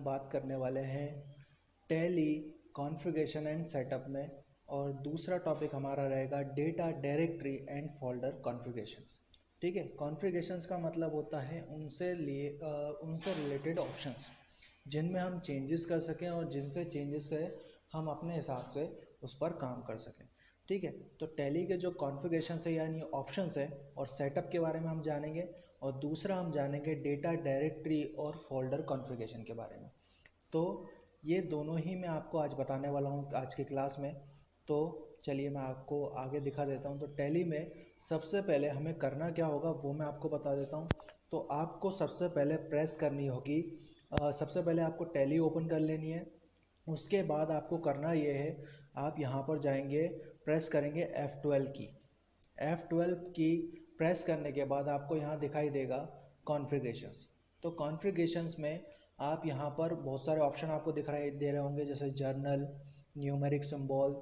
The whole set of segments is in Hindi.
हम बात करने वाले हैं टैली कॉन्फ़िगरेशन एंड सेटअप में, और दूसरा टॉपिक हमारा रहेगा data directory and folder configurations. ठीक है, कॉन्फ़िगरेशंस का मतलब होता है उनसे रिलेटेड ऑप्शंस जिनमें हम चेंजेस कर सकें और जिनसे चेंजेस से हम अपने हिसाब से उस पर काम कर सकें। ठीक है, तो टैली के जो कॉन्फ़िगरेशन है यानी ऑप्शंस है और सेटअप के बारे में हम जानेंगे, और दूसरा हम जानेंगे डेटा डायरेक्टरी और फोल्डर कॉन्फ़िगरेशन के बारे में। तो ये दोनों ही मैं आपको आज बताने वाला हूँ आज की क्लास में। तो चलिए मैं आपको आगे दिखा देता हूँ। तो टैली में सबसे पहले हमें करना क्या होगा वो मैं आपको बता देता हूँ। तो आपको सबसे पहले प्रेस करनी होगी, सबसे पहले आपको टैली ओपन कर लेनी है। उसके बाद आपको करना ये है, आप यहाँ पर जाएंगे, प्रेस करेंगे F12 की। F12 की प्रेस करने के बाद आपको यहाँ दिखाई देगा कॉन्फ़िगरेशंस। तो कॉन्फ़िगरेशंस में आप यहाँ पर बहुत सारे ऑप्शन आपको दिखाई दे रहे होंगे, जैसे journal, numeric symbol,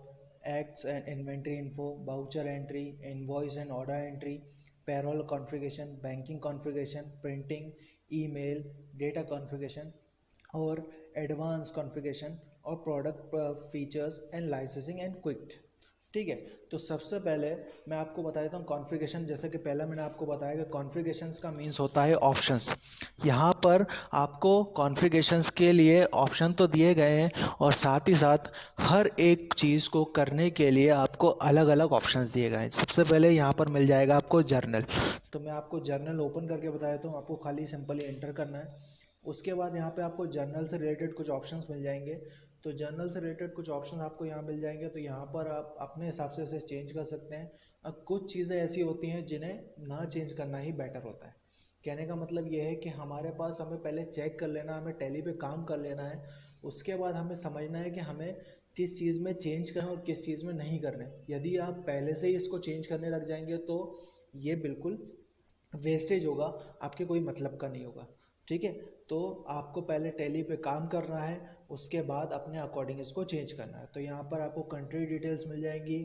accts and inventory info, voucher entry, invoice and order entry, payroll configuration, banking configuration, printing, email, data configuration और एडवांस कॉन्फ़िगरेशन और product features and licensing and quick. ठीक है, तो सबसे पहले मैं आपको बता देता हूँ कॉन्फ़िगरेशन। जैसे कि पहले मैंने आपको बताया कि कॉन्फ़िगरेशंस का मीन्स होता है ऑप्शंस। यहाँ पर आपको कॉन्फ़िगरेशंस के लिए ऑप्शन तो दिए गए हैं और साथ ही साथ हर एक चीज़ को करने के लिए आपको अलग अलग ऑप्शंस दिए गए हैं। सबसे पहले यहाँ पर मिल जाएगा आपको जर्नल। तो मैं आपको जर्नल ओपन करके बता देता हूँ, आपको खाली सिंपली एंटर करना है। उसके बाद यहाँ पे आपको जर्नल से रिलेटेड कुछ ऑप्शंस मिल जाएंगे। तो जर्नल से रिलेटेड कुछ ऑप्शन आपको यहाँ मिल जाएंगे, तो यहाँ पर आप अपने हिसाब से इसे चेंज कर सकते हैं। अब कुछ चीज़ें ऐसी होती हैं जिन्हें ना चेंज करना ही बेटर होता है। कहने का मतलब ये है कि हमारे पास हमें पहले चेक कर लेना, हमें टैली पे काम कर लेना है। उसके बाद हमें समझना है कि हमें किस चीज़ में चेंज करना और किस चीज़ में नहीं करना है। यदि आप पहले से ही इसको चेंज करने लग जाएंगे तो ये बिल्कुल वेस्टेज होगा, आपके कोई मतलब का नहीं होगा। ठीक है, तो आपको पहले टैली पे काम करना है, उसके बाद अपने अकॉर्डिंग इसको चेंज करना है। तो यहाँ पर आपको कंट्री डिटेल्स मिल जाएंगी।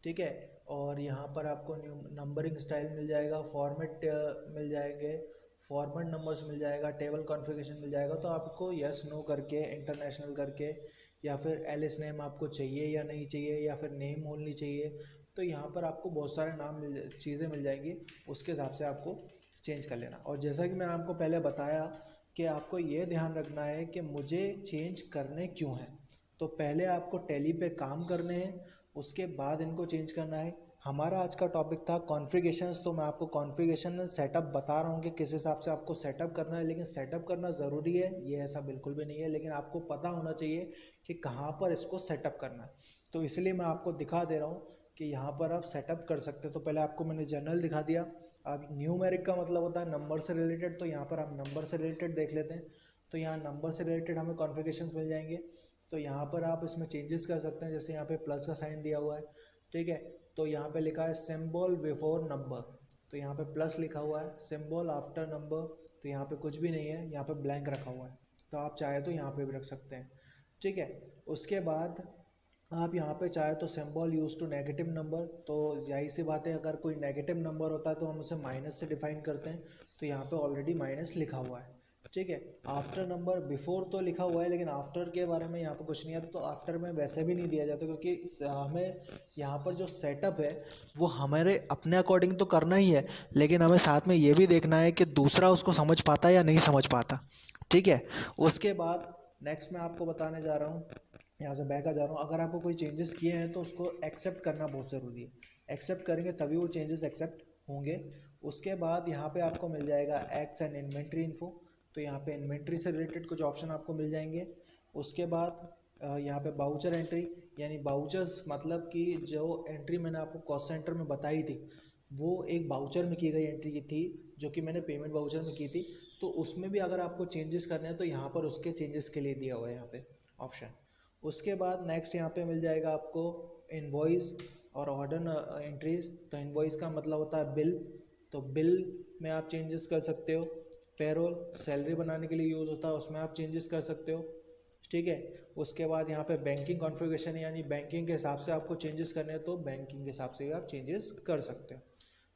ठीक है, और यहाँ पर आपको न्यू नंबरिंग स्टाइल मिल जाएगा, फॉर्मेट मिल जाएंगे, फॉर्मेट नंबर्स मिल जाएगा, टेबल कॉन्फ़िगरेशन मिल जाएगा। तो आपको यस नो करके, इंटरनेशनल करके, या फिर एलिस नेम आपको चाहिए या नहीं चाहिए, या फिर नेम ओनली चाहिए, तो यहाँ पर आपको बहुत सारे नाम चीज़ें मिल जाएंगी, उसके हिसाब से आपको चेंज कर लेना। और जैसा कि मैंने आपको पहले बताया कि आपको ये ध्यान रखना है कि मुझे चेंज करने क्यों हैं। तो पहले आपको टैली पे काम करने हैं, उसके बाद इनको चेंज करना है। हमारा आज का टॉपिक था कॉन्फ़िगरेशंस, तो मैं आपको कॉन्फ़िगरेशन सेटअप बता रहा हूँ कि किस हिसाब से आपको सेटअप करना है। लेकिन सेटअप करना ज़रूरी है ये ऐसा बिल्कुल भी नहीं है, लेकिन आपको पता होना चाहिए कि कहाँ पर इसको सेटअप करना है। तो इसलिए मैं आपको दिखा दे रहा हूँ कि यहाँ पर आप सेटअप कर सकते हो। तो पहले आपको मैंने जनरल दिखा दिया। अब न्यूमेरिक का मतलब होता है नंबर से रिलेटेड, तो यहाँ पर आप नंबर से रिलेटेड देख लेते हैं। तो यहाँ नंबर से रिलेटेड हमें कॉन्फ़िगरेशंस मिल जाएंगे। तो यहाँ पर आप इसमें चेंजेस कर सकते हैं, जैसे यहाँ पे प्लस का साइन दिया हुआ है। ठीक है, तो यहाँ पे लिखा है सिंबल बिफोर नंबर, तो यहाँ पे प्लस लिखा हुआ है। सिंबल आफ्टर नंबर, तो यहाँ पे कुछ भी नहीं है, यहाँ पे ब्लैंक रखा हुआ है। तो आप चाहे तो यहाँ पे भी रख सकते हैं। ठीक है, उसके बाद आप यहाँ पे चाहे तो symbol use to negative number, तो यही सी बात है, अगर कोई नेगेटिव नंबर होता है तो हम उसे माइनस से डिफाइन करते हैं। तो यहाँ पे ऑलरेडी माइनस लिखा हुआ है। ठीक है, आफ्टर नंबर, बिफोर तो लिखा हुआ है लेकिन आफ्टर के बारे में यहाँ पे कुछ नहीं है। तो आफ्टर में वैसे भी नहीं दिया जाता, क्योंकि हमें यहाँ पर जो सेटअप है वो हमारे अपने अकॉर्डिंग तो करना ही है, लेकिन हमें साथ में ये भी देखना है कि दूसरा उसको समझ पाता है या नहीं समझ पाता। ठीक है, उसके बाद नेक्स्ट मैं आपको बताने जा रहा हूँ, यहाँ से बैक आ जा रहा हूँ। अगर आपको कोई चेंजेस किए हैं तो उसको एक्सेप्ट करना बहुत ज़रूरी है। एक्सेप्ट करेंगे तभी वो चेंजेस एक्सेप्ट होंगे। उसके बाद यहाँ पे आपको मिल जाएगा एक्ट्स एंड इन्वेंट्री इन्फो, तो यहाँ पे इन्वेंट्री से रिलेटेड कुछ ऑप्शन आपको मिल जाएंगे। उसके बाद यहाँ पे बाउचर एंट्री, यानी बाउचर्स मतलब कि जो एंट्री मैंने आपको कॉस्ट सेंटर में बताई थी वो एक बाउचर में की गई एंट्री की थी, जो कि मैंने पेमेंट बाउचर में की थी। तो उसमें भी अगर आपको चेंजेस करने हैं तो यहाँ पर उसके चेंजेस के लिए दिया हुआ है यहाँ पे ऑप्शन। उसके बाद नेक्स्ट यहाँ पे मिल जाएगा आपको इनवॉइस और ऑर्डर एंट्रीज। तो इनवॉइस का मतलब होता है बिल, तो बिल में आप चेंजेस कर सकते हो। पेरोल सैलरी बनाने के लिए यूज़ होता है, उसमें आप चेंजेस कर सकते हो। ठीक है, उसके बाद यहाँ पे बैंकिंग कॉन्फ़िगरेशन, यानी बैंकिंग के हिसाब से आपको चेंजेस करने हैं तो बैंकिंग के हिसाब से आप चेंजेस कर सकते हो।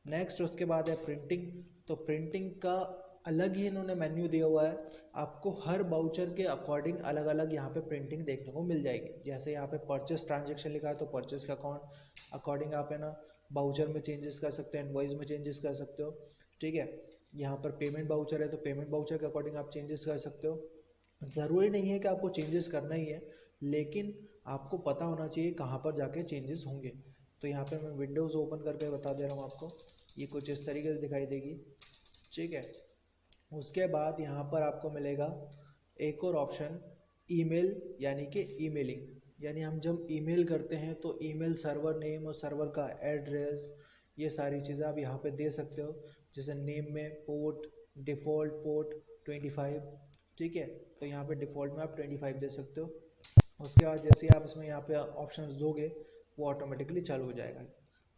नेक्स्ट उसके बाद है प्रिंटिंग, तो प्रिंटिंग का अलग ही इन्होंने मेन्यू दिया हुआ है, आपको हर बाउचर के अकॉर्डिंग अलग अलग यहाँ पे प्रिंटिंग देखने को मिल जाएगी। जैसे यहाँ पे परचेस ट्रांजेक्शन लिखा है तो परचेस का अकाउंट अकॉर्डिंग आप है ना बाउचर में चेंजेस कर सकते हो, इनवॉइस में चेंजेस कर सकते हो, ठीक है। यहाँ पर पेमेंट बाउचर है तो पेमेंट बाउचर के अकॉर्डिंग आप चेंजेस कर सकते हो। ज़रूरी नहीं है कि आपको चेंजेस करना ही है, लेकिन आपको पता होना चाहिए कहाँ पर जाके चेंजेस होंगे। तो यहाँ पे मैं विंडोज़ ओपन करके बता दे रहा हूँ आपको, ये कुछ इस तरीके से दिखाई देगी, ठीक है। उसके बाद यहाँ पर आपको मिलेगा एक और ऑप्शन, ईमेल यानी कि ईमेलिंग, यानी हम जब ईमेल करते हैं तो ईमेल सर्वर नेम और सर्वर का एड्रेस, ये सारी चीज़ें आप यहाँ पे दे सकते हो। जैसे नेम में पोर्ट, डिफ़ॉल्ट पोर्ट 25, ठीक है, तो यहाँ पे डिफ़ॉल्ट में आप 25 दे सकते हो। उसके बाद जैसे आप इसमें यहाँ पे ऑप्शंस दोगे वो ऑटोमेटिकली चालू हो जाएगा,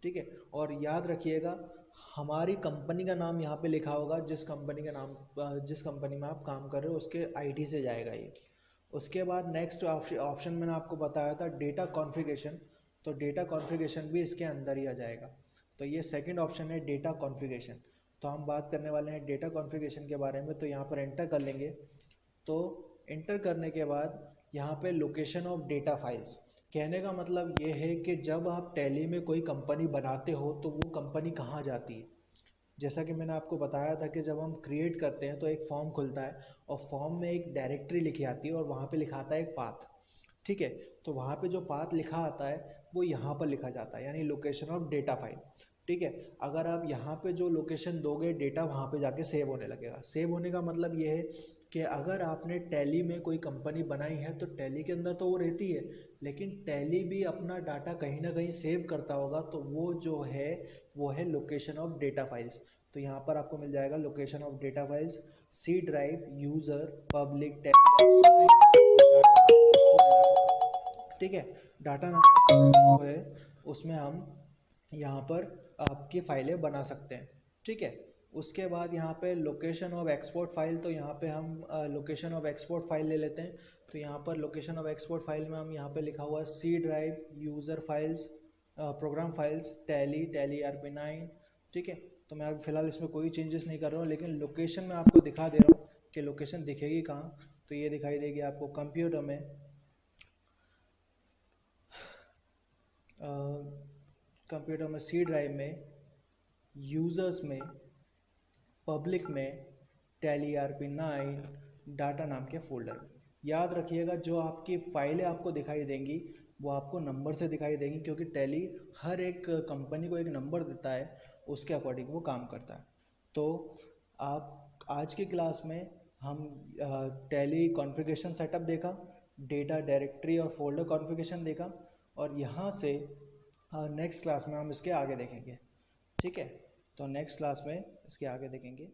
ठीक है। और याद रखिएगा हमारी कंपनी का नाम यहाँ पे लिखा होगा, जिस कंपनी का नाम जिस कंपनी में आप काम कर रहे हो उसके आईडी से जाएगा ये। उसके बाद नेक्स्ट ऑप्शन मैंने आपको बताया था डेटा कॉन्फ़िगरेशन, तो डेटा कॉन्फ़िगरेशन भी इसके अंदर ही आ जाएगा। तो ये सेकंड ऑप्शन है डेटा कॉन्फ़िगरेशन। तो हम बात करने वाले हैं डेटा कॉन्फ़िगरेशन के बारे में। तो यहाँ पर एंटर कर लेंगे, तो एंटर करने के बाद यहाँ पे लोकेशन ऑफ डेटा फाइल्स, कहने का मतलब ये है कि जब आप टैली में कोई कंपनी बनाते हो तो वो कंपनी कहाँ जाती है। जैसा कि मैंने आपको बताया था कि जब हम क्रिएट करते हैं तो एक फॉर्म खुलता है और फॉर्म में एक डायरेक्टरी लिखी आती है और वहाँ पे लिखा आता है एक पाथ, ठीक है। तो वहाँ पे जो पाथ लिखा आता है वो यहाँ पर लिखा जाता है, यानी लोकेशन ऑफ डेटा फाइल, ठीक है। अगर आप यहाँ पे जो लोकेशन दोगे डेटा वहाँ पे जाके सेव होने लगेगा। सेव होने का मतलब ये है कि अगर आपने टैली में कोई कंपनी बनाई है तो टैली के अंदर तो वो रहती है, लेकिन टैली भी अपना डाटा कहीं ना कहीं सेव करता होगा, तो वो जो है वो है लोकेशन ऑफ डेटा फाइल्स। तो यहाँ पर आपको मिल जाएगा location of data files, C drive, user, public, Tally, ठीक है। डाटा नाम जो है उसमें हम यहाँ पर आपकी फाइलें बना सकते हैं, ठीक है। उसके बाद यहाँ पे लोकेशन ऑफ एक्सपोर्ट फाइल, तो यहाँ पे हम लोकेशन ऑफ एक्सपोर्ट फाइल ले लेते हैं। तो यहाँ पर लोकेशन ऑफ एक्सपोर्ट फाइल में हम यहाँ पे लिखा हुआ है C drive, user files, program files, Tally RP9, ठीक है। तो मैं अभी फ़िलहाल इसमें कोई चेंजेस नहीं कर रहा हूँ, लेकिन लोकेशन में आपको दिखा दे रहा हूँ कि लोकेशन दिखेगी कहाँ। तो ये दिखाई देगी आपको कंप्यूटर में, कंप्यूटर में सी ड्राइव में, यूज़र्स में, पब्लिक में, टैली RP9 डाटा नाम के फोल्डर में। याद रखिएगा जो आपकी फाइलें आपको दिखाई देंगी वो आपको नंबर से दिखाई देंगी, क्योंकि टैली हर एक कंपनी को एक नंबर देता है, उसके अकॉर्डिंग वो काम करता है। तो आप आज की क्लास में हम टैली कॉन्फ़िगरेशन सेटअप देखा, डेटा डायरेक्टरी और फोल्डर कॉन्फ़िगरेशन देखा, और यहाँ से नेक्स्ट क्लास में हम इसके आगे देखेंगे, ठीक है। तो नेक्स्ट क्लास में इसके आगे देखेंगे।